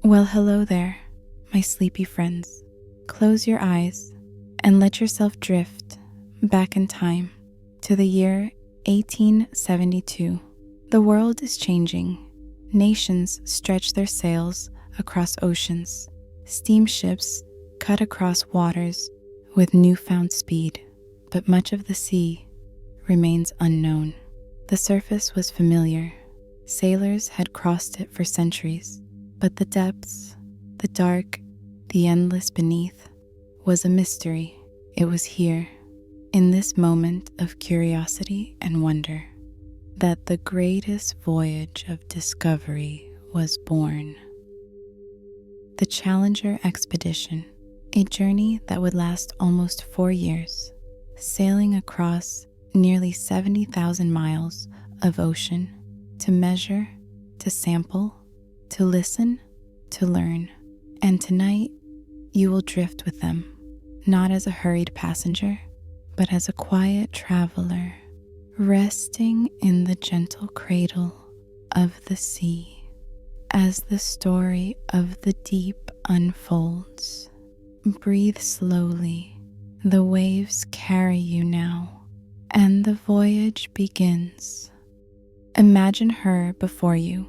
Well, hello there, my sleepy friends. Close your eyes and let yourself drift back in time to the year 1872. The world is changing. Nations stretch their sails across oceans. Steamships cut across waters with newfound speed, but much of the sea remains unknown. The surface was familiar. Sailors had crossed it for centuries, but the depths, the dark, the endless beneath, was a mystery. It was here, in this moment of curiosity and wonder, that the greatest voyage of discovery was born. The Challenger Expedition, a journey that would last almost 4 years, sailing across nearly 70,000 miles of ocean to measure, to sample, to listen, to learn. And tonight, you will drift with them, not as a hurried passenger, but as a quiet traveler, resting in the gentle cradle of the sea. As the story of the deep unfolds, breathe slowly. The waves carry you now, and the voyage begins. Imagine her before you,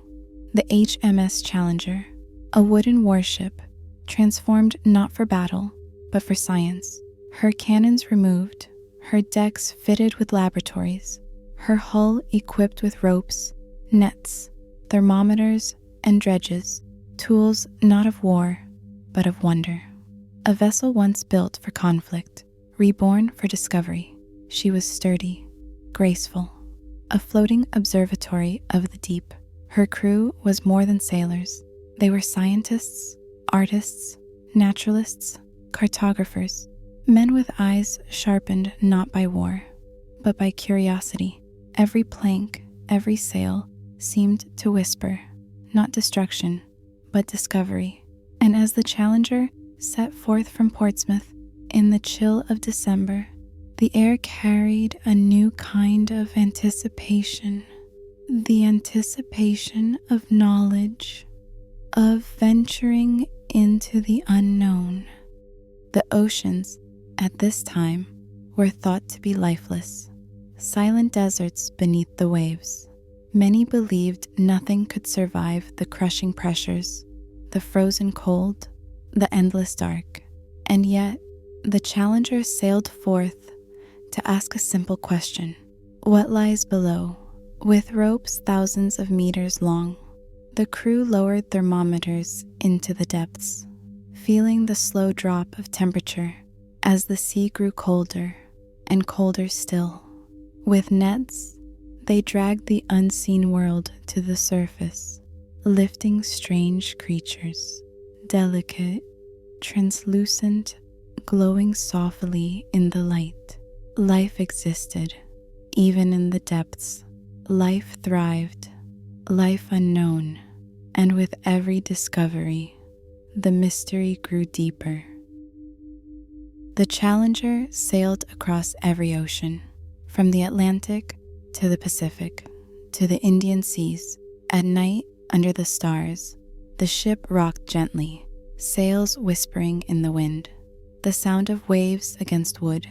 the HMS Challenger, a wooden warship transformed not for battle, but for science. Her cannons removed, her decks fitted with laboratories, her hull equipped with ropes, nets, thermometers, and dredges, tools not of war, but of wonder. A vessel once built for conflict, reborn for discovery, she was sturdy, graceful, a floating observatory of the deep. Her crew was more than sailors. They were scientists, artists, naturalists, cartographers, men with eyes sharpened not by war, but by curiosity. Every plank, every sail seemed to whisper, not destruction, but discovery. And as the Challenger set forth from Portsmouth in the chill of December, the air carried a new kind of anticipation, the anticipation of knowledge, of venturing into the unknown. The oceans at this time were thought to be lifeless, silent deserts beneath the waves. Many believed nothing could survive the crushing pressures, the frozen cold, the endless dark. And yet, the Challenger sailed forth to ask a simple question: what lies below? With ropes thousands of meters long, the crew lowered thermometers into the depths, feeling the slow drop of temperature as the sea grew colder and colder still. With nets, they dragged the unseen world to the surface, lifting strange creatures, delicate, translucent, glowing softly in the light. Life existed, even in the depths. Life thrived, life unknown, and with every discovery, the mystery grew deeper. The Challenger sailed across every ocean, from the Atlantic to the Pacific, to the Indian Seas. At night, under the stars, the ship rocked gently, sails whispering in the wind, the sound of waves against wood,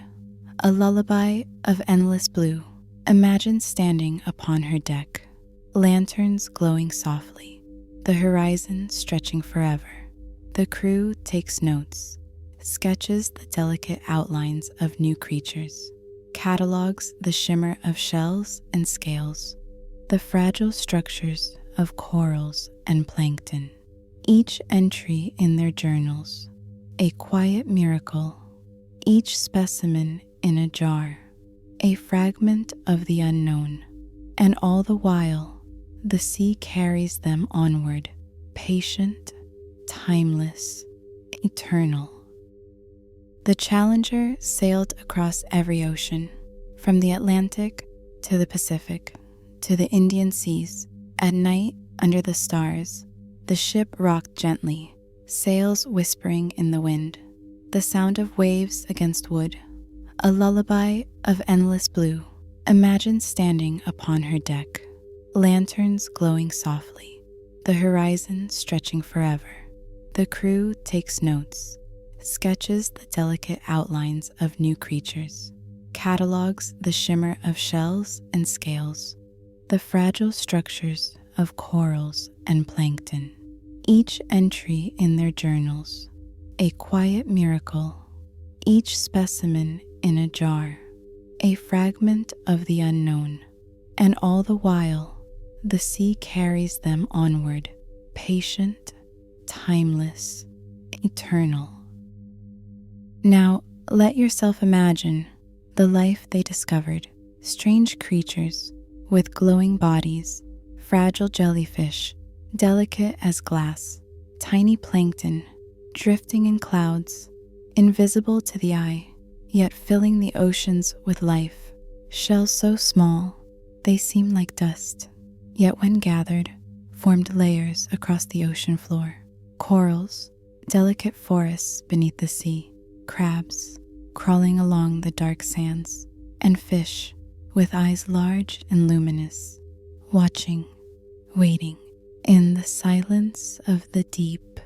a lullaby of endless blue. Imagine standing upon her deck, lanterns glowing softly, the horizon stretching forever. The crew takes notes, sketches the delicate outlines of new creatures, catalogs the shimmer of shells and scales, the fragile structures of corals and plankton. Each entry in their journals, a quiet miracle, each specimen in a jar, a fragment of the unknown. And all the while, the sea carries them onward, patient, timeless, eternal. The Challenger sailed across every ocean, from the Atlantic to the Pacific, to the Indian Seas. At night, under the stars, the ship rocked gently, sails whispering in the wind, the sound of waves against wood, a lullaby of endless blue. Imagine standing upon her deck, lanterns glowing softly, the horizon stretching forever. The crew takes notes, sketches the delicate outlines of new creatures, catalogs the shimmer of shells and scales, the fragile structures of corals and plankton. Each entry in their journals, a quiet miracle, each specimen in a jar, a fragment of the unknown, and all the while, the sea carries them onward, patient, timeless, eternal. Now, let yourself imagine the life they discovered, strange creatures with glowing bodies, fragile jellyfish, delicate as glass, tiny plankton, drifting in clouds, invisible to the eye, yet filling the oceans with life, shells so small they seem like dust, yet when gathered, formed layers across the ocean floor. Corals, delicate forests beneath the sea, crabs crawling along the dark sands, and fish with eyes large and luminous, watching, waiting. In the silence of the deep,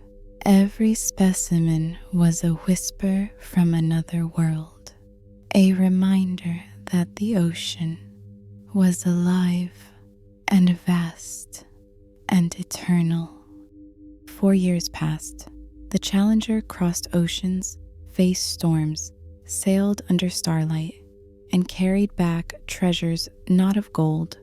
every specimen was a whisper from another world, a reminder that the ocean was alive and vast and eternal. 4 years passed. The Challenger crossed oceans, faced storms, sailed under starlight, and carried back treasures not of gold,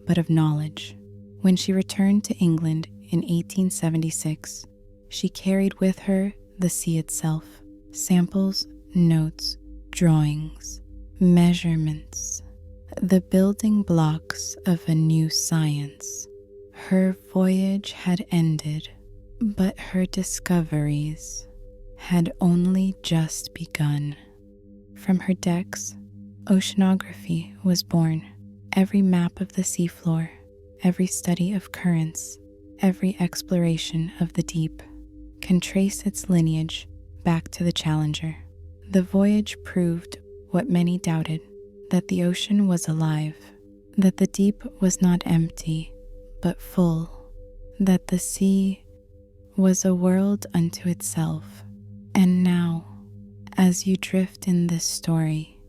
but of knowledge. When she returned to England in 1876, she carried with her the sea itself, samples, notes, drawings, measurements, the building blocks of a new science. Her voyage had ended, but her discoveries had only just begun. From her decks, oceanography was born. Every map of the seafloor, every study of currents, every exploration of the deep can trace its lineage back to the Challenger. The voyage proved what many doubted, that the ocean was alive, that the deep was not empty, but full, that the sea was a world unto itself. And now, as you drift in this story,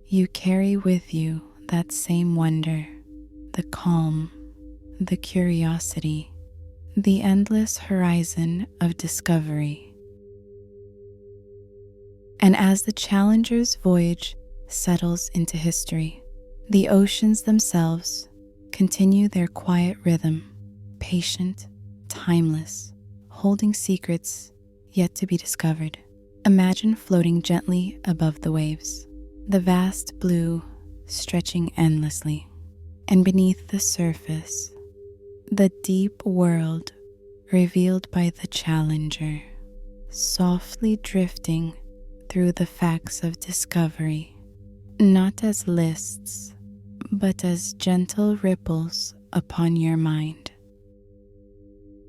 you carry with you that same wonder, the calm, the curiosity, the endless horizon of discovery. And as the Challenger's voyage settles into history, the oceans themselves continue their quiet rhythm, patient, timeless, holding secrets yet to be discovered. Imagine floating gently above the waves, the vast blue stretching endlessly, and beneath the surface, the deep world revealed by the Challenger, softly drifting through the facts of discovery, not as lists, but as gentle ripples upon your mind.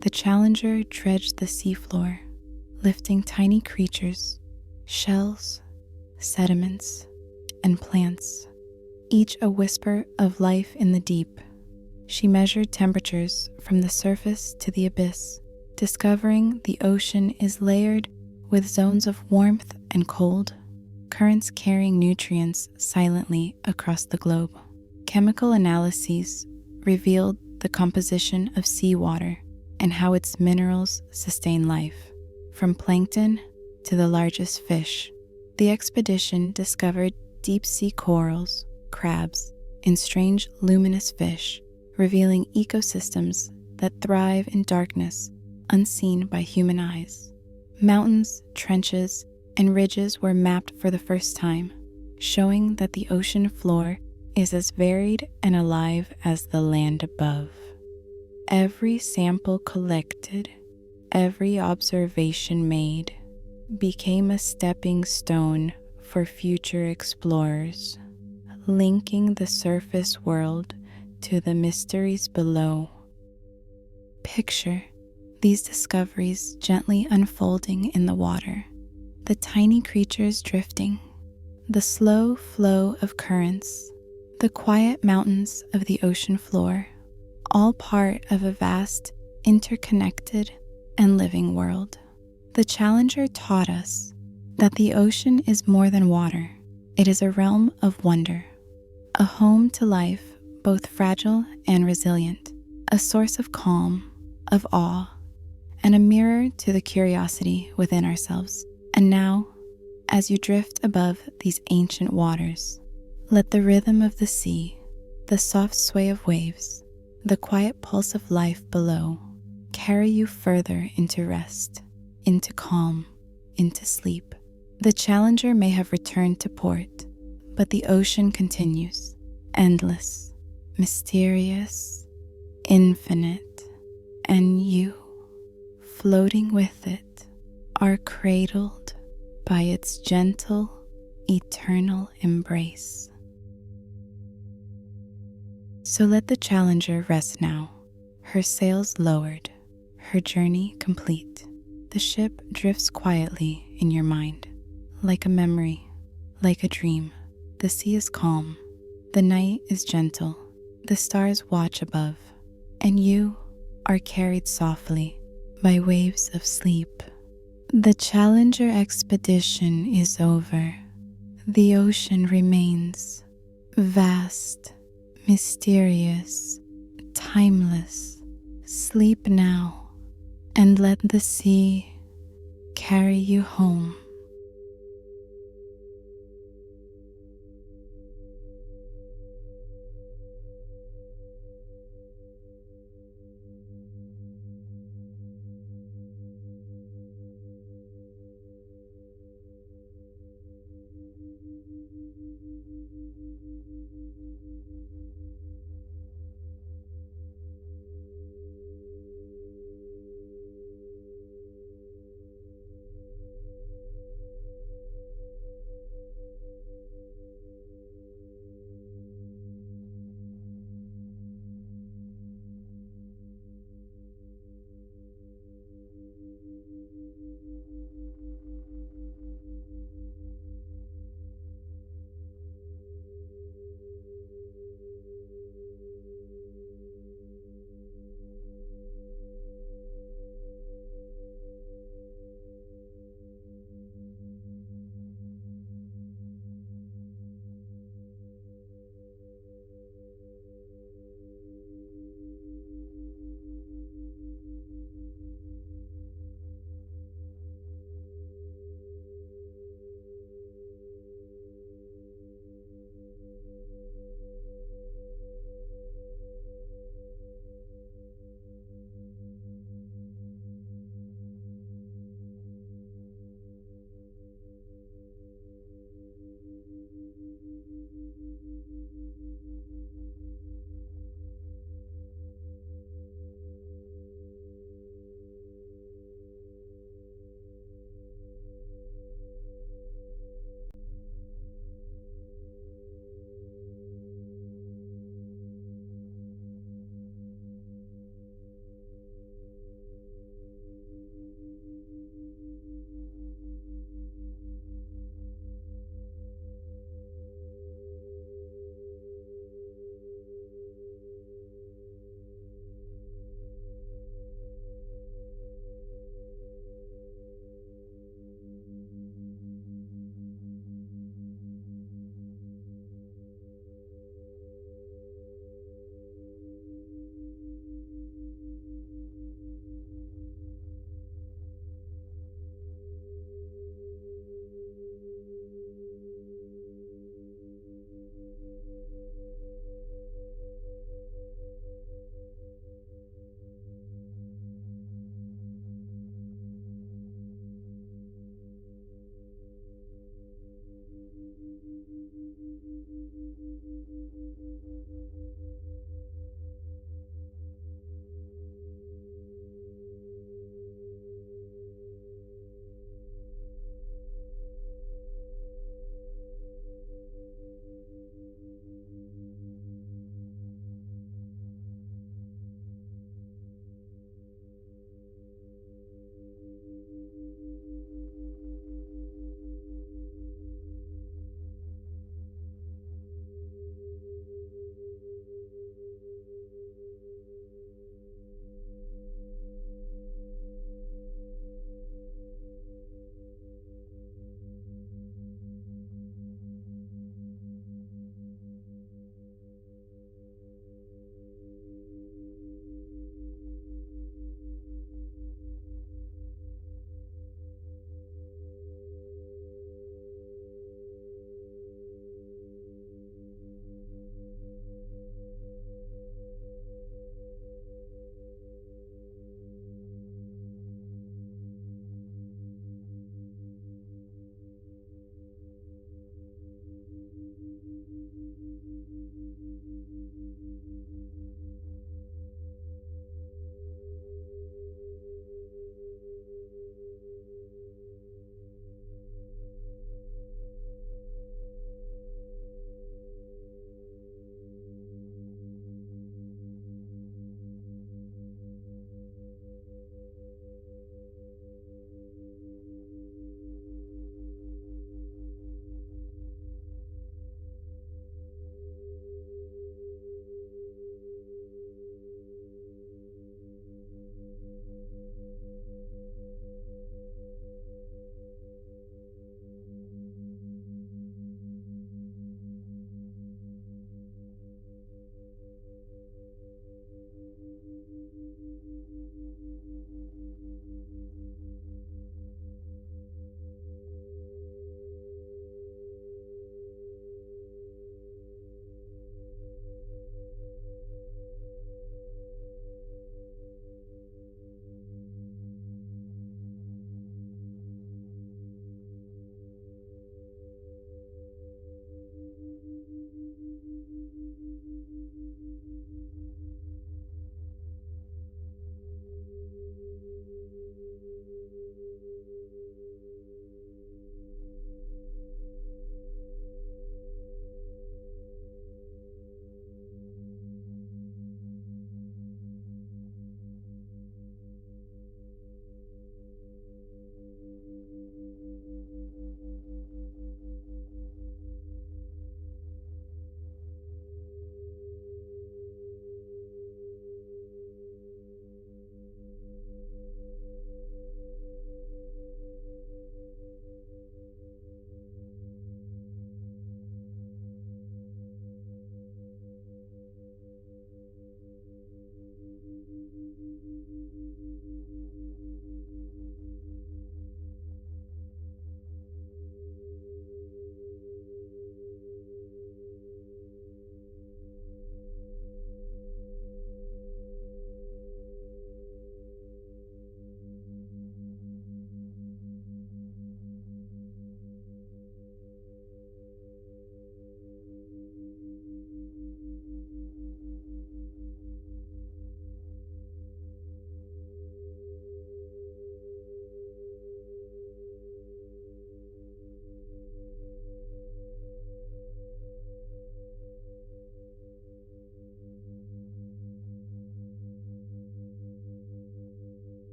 The Challenger dredged the seafloor, lifting tiny creatures, shells, sediments, and plants, each a whisper of life in the deep. She measured temperatures from the surface to the abyss, discovering the ocean is layered with zones of warmth and cold, currents carrying nutrients silently across the globe. Chemical analyses revealed the composition of seawater and how its minerals sustain life. From plankton to the largest fish, the expedition discovered deep-sea corals, crabs, and strange luminous fish, revealing ecosystems that thrive in darkness unseen by human eyes. Mountains, trenches, and ridges were mapped for the first time, showing that the ocean floor is as varied and alive as the land above. Every sample collected, every observation made, became a stepping stone for future explorers, linking the surface world to the mysteries below. Picture these discoveries gently unfolding in the water, the tiny creatures drifting, the slow flow of currents, the quiet mountains of the ocean floor, all part of a vast, interconnected, and living world. The Challenger taught us that the ocean is more than water. It is a realm of wonder, a home to life, both fragile and resilient, a source of calm, of awe, and a mirror to the curiosity within ourselves. And now, as you drift above these ancient waters, let the rhythm of the sea, the soft sway of waves, the quiet pulse of life below carry you further into rest, into calm, into sleep. The Challenger may have returned to port, but the ocean continues, endless, mysterious, infinite, and you, floating with it, are cradled by its gentle, eternal embrace. So let the Challenger rest now, her sails lowered, her journey complete. The ship drifts quietly in your mind, like a memory, like a dream. The sea is calm, the night is gentle, the stars watch above, and you are carried softly by waves of sleep. The Challenger expedition is over. The ocean remains vast, mysterious, timeless. Sleep now and let the sea carry you home.